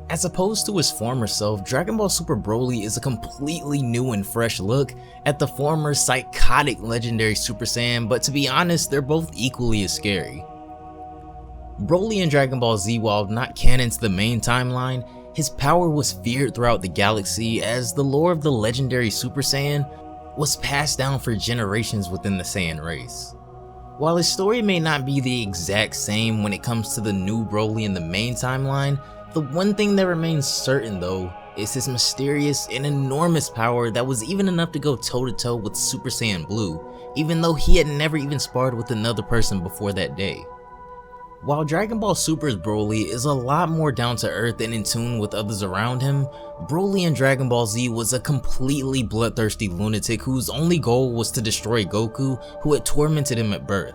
As opposed to his former self, Dragon Ball Super Broly is a completely new and fresh look at the former psychotic legendary Super Saiyan, but to be honest, they're both equally as scary. Broly in Dragon Ball Z, while not canon to the main timeline, his power was feared throughout the galaxy as the lore of the legendary Super Saiyan was passed down for generations within the Saiyan race. While his story may not be the exact same when it comes to the new Broly in the main timeline, the one thing that remains certain though is his mysterious and enormous power that was even enough to go toe to toe with Super Saiyan Blue, even though he had never even sparred with another person before that day. While Dragon Ball Super's Broly is a lot more down to earth and in tune with others around him, Broly in Dragon Ball Z was a completely bloodthirsty lunatic whose only goal was to destroy Goku, who had tormented him at birth.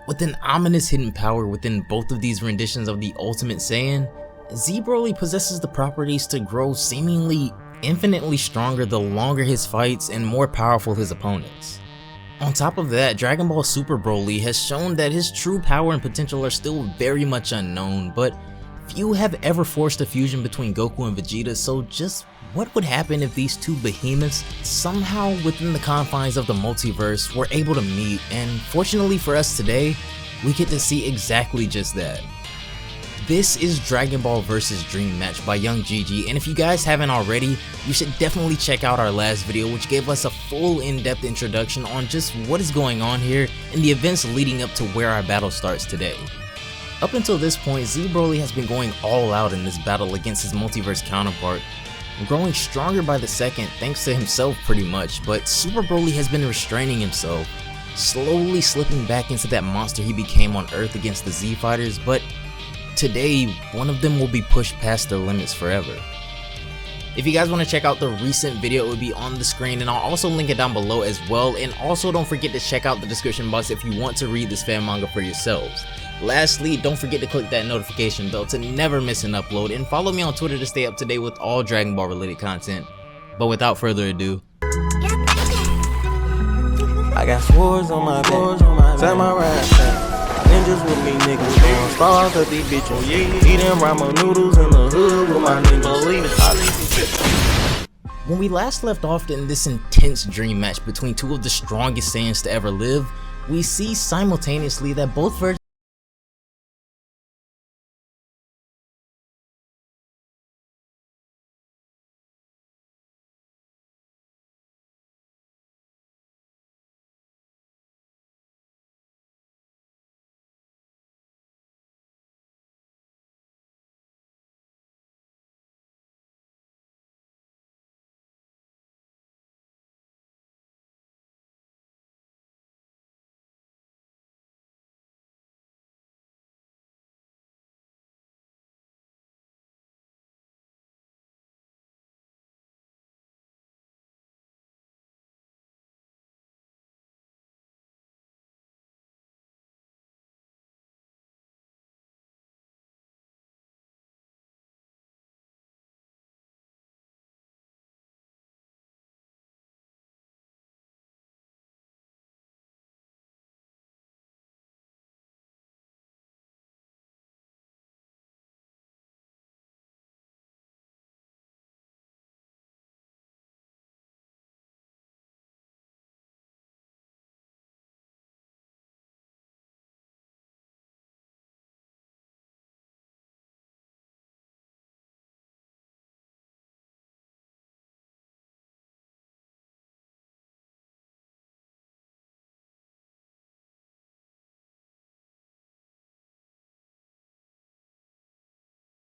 With an ominous hidden power within both of these renditions of the Ultimate Saiyan, Z Broly possesses the properties to grow seemingly infinitely stronger the longer his fights and more powerful his opponents. On top of that, Dragon Ball Super Broly has shown that his true power and potential are still very much unknown, but few have ever forced a fusion between Goku and Vegeta, so just what would happen if these two behemoths somehow within the confines of the multiverse were able to meet? And fortunately for us today, we get to see exactly just that. This is Dragon Ball vs Dream Match by Young Gigi, and if you guys haven't already, you should definitely check out our last video, which gave us a full in-depth introduction on just what is going on here and the events leading up to where our battle starts today. Up until this point, Z Broly has been going all out in this battle against his multiverse counterpart, growing stronger by the second thanks to himself pretty much, but Super Broly has been restraining himself, slowly slipping back into that monster he became on Earth against the Z Fighters, but today, one of them will be pushed past their limits forever. If you guys want to check out the recent video, it will be on the screen, and I'll also link it down below as well. And also don't forget to check out the description box if you want to read this fan manga for yourselves. Lastly, don't forget to click that notification bell to never miss an upload, and follow me on Twitter to stay up to date with all Dragon Ball related content. But without further ado, I got swords on my back, set my right back. Ninjas with me, niggas throwing stars at these bitches. Eating ramen noodles in the hood with my niggas. when we last left off in this intense dream match between two of the strongest Saiyans to ever live, we see simultaneously that both versions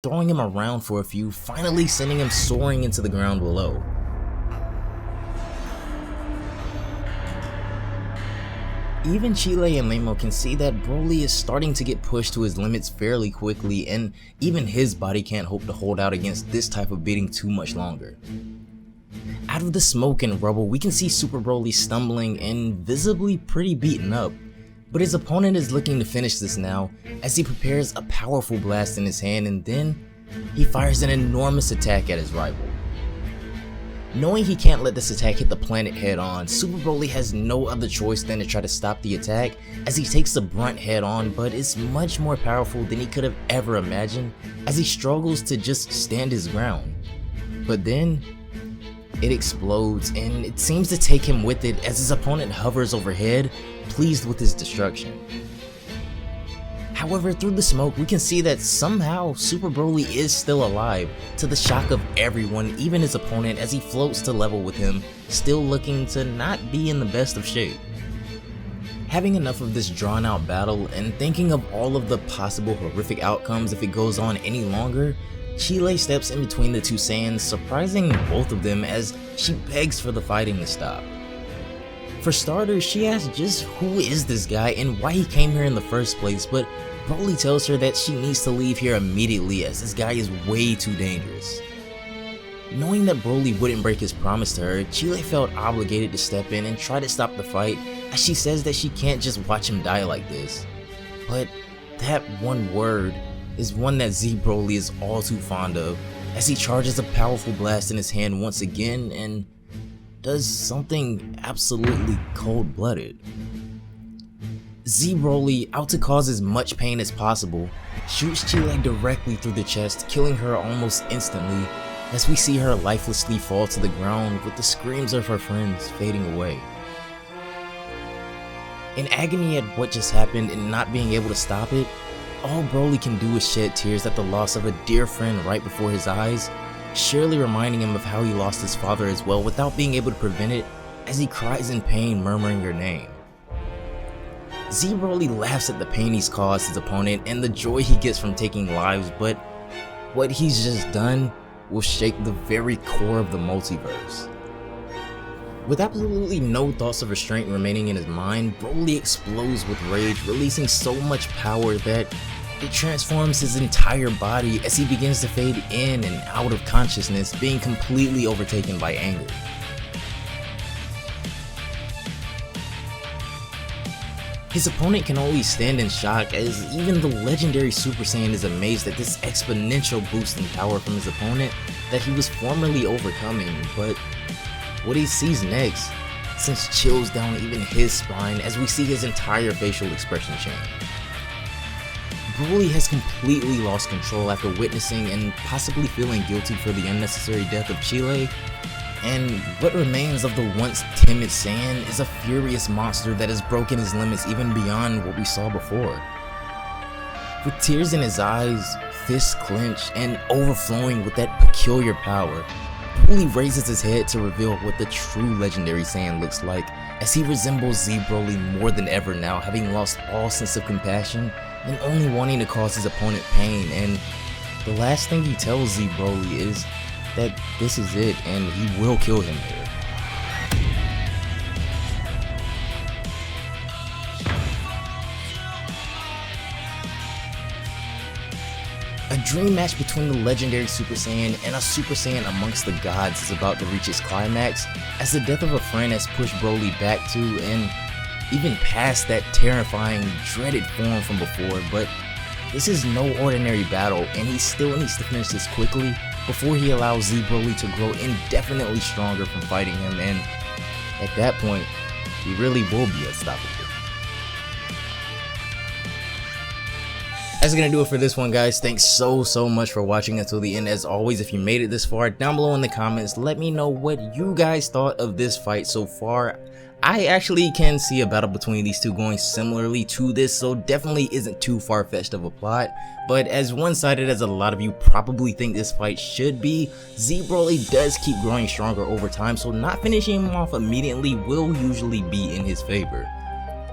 throwing him around for a few, finally sending him soaring into the ground below. Even Chile and Lamo can see that Broly is starting to get pushed to his limits fairly quickly, and even his body can't hope to hold out against this type of beating too much longer. Out of the smoke and rubble, we can see Super Broly stumbling and visibly pretty beaten up, but his opponent is looking to finish this now as he prepares a powerful blast in his hand, and then he fires an enormous attack at his rival. Knowing he can't let this attack hit the planet head on, Super Broly has no other choice than to try to stop the attack as he takes the brunt head on, but is much more powerful than he could have ever imagined as he struggles to just stand his ground. But then, it explodes and it seems to take him with it as his opponent hovers overhead, pleased with his destruction. However, through the smoke, we can see that somehow Super Broly is still alive, to the shock of everyone, even his opponent, as he floats to level with him, still looking to not be in the best of shape. Having enough of this drawn out battle and thinking of all of the possible horrific outcomes if it goes on any longer, Chile steps in between the two Saiyans, surprising both of them as she begs for the fighting to stop. For starters, she asks just who is this guy and why he came here in the first place, but Broly tells her that she needs to leave here immediately as this guy is way too dangerous. Knowing that Broly wouldn't break his promise to her, Chile felt obligated to step in and try to stop the fight, as she says that she can't just watch him die like this. But that one word is one that Z Broly is all too fond of, as he charges a powerful blast in his hand once again and does something absolutely cold-blooded. Z Broly, out to cause as much pain as possible, shoots Chile directly through the chest, killing her almost instantly, as we see her lifelessly fall to the ground with the screams of her friends fading away. In agony at what just happened and not being able to stop it, all Broly can do is shed tears at the loss of a dear friend right before his eyes, surely reminding him of how he lost his father as well without being able to prevent it, as he cries in pain, murmuring her name. Z Broly laughs at the pain he's caused his opponent and the joy he gets from taking lives, but what he's just done will shake the very core of the multiverse. With absolutely no thoughts of restraint remaining in his mind, Broly explodes with rage, releasing so much power that it transforms his entire body as he begins to fade in and out of consciousness, being completely overtaken by anger. His opponent can only stand in shock, as even the legendary Super Saiyan is amazed at this exponential boost in power from his opponent that he was formerly overcoming, but what he sees next sends chills down even his spine as we see his entire facial expression change. Broly has completely lost control after witnessing and possibly feeling guilty for the unnecessary death of Chile, and what remains of the once timid Saiyan is a furious monster that has broken his limits even beyond what we saw before. With tears in his eyes, fists clenched, and overflowing with that peculiar power, Broly raises his head to reveal what the true legendary Saiyan looks like, as he resembles Z Broly more than ever now, having lost all sense of compassion and only wanting to cause his opponent pain. And the last thing he tells Z Broly is that this is it and he will kill him here. A dream match between the legendary Super Saiyan and a Super Saiyan amongst the gods is about to reach its climax, as the death of a friend has pushed Broly back to and even past that terrifying, dreaded form from before. But this is no ordinary battle, and he still needs to finish this quickly before he allows Z Broly to grow indefinitely stronger from fighting him, and at that point, he really will be unstoppable. That's gonna do it for this one, guys. Thanks so much for watching until the end. As always, if you made it this far, down below in the comments, let me know what you guys thought of this fight so far. I actually can see a battle between these two going similarly to this, so definitely isn't too far-fetched of a plot. But as one-sided as a lot of you probably think this fight should be, Z Broly does keep growing stronger over time, so not finishing him off immediately will usually be in his favor.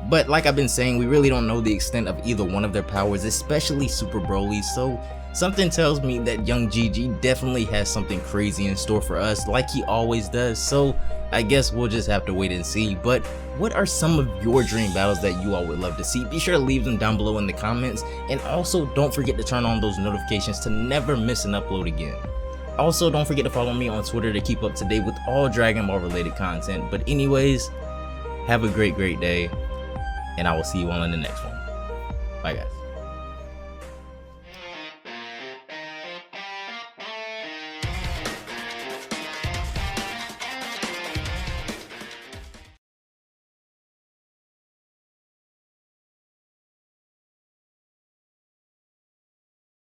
But like I've been saying, we really don't know the extent of either one of their powers, especially Super Broly, so something tells me that young GG definitely has something crazy in store for us, like he always does, so I guess we'll just have to wait and see. But what are some of your dream battles that you all would love to see? Be sure to leave them down below in the comments, and also don't forget to turn on those notifications to never miss an upload again. Also, don't forget to follow me on Twitter to keep up to date with all Dragon Ball related content. But anyways, have a great day, and I will see you all in the next one. Bye guys.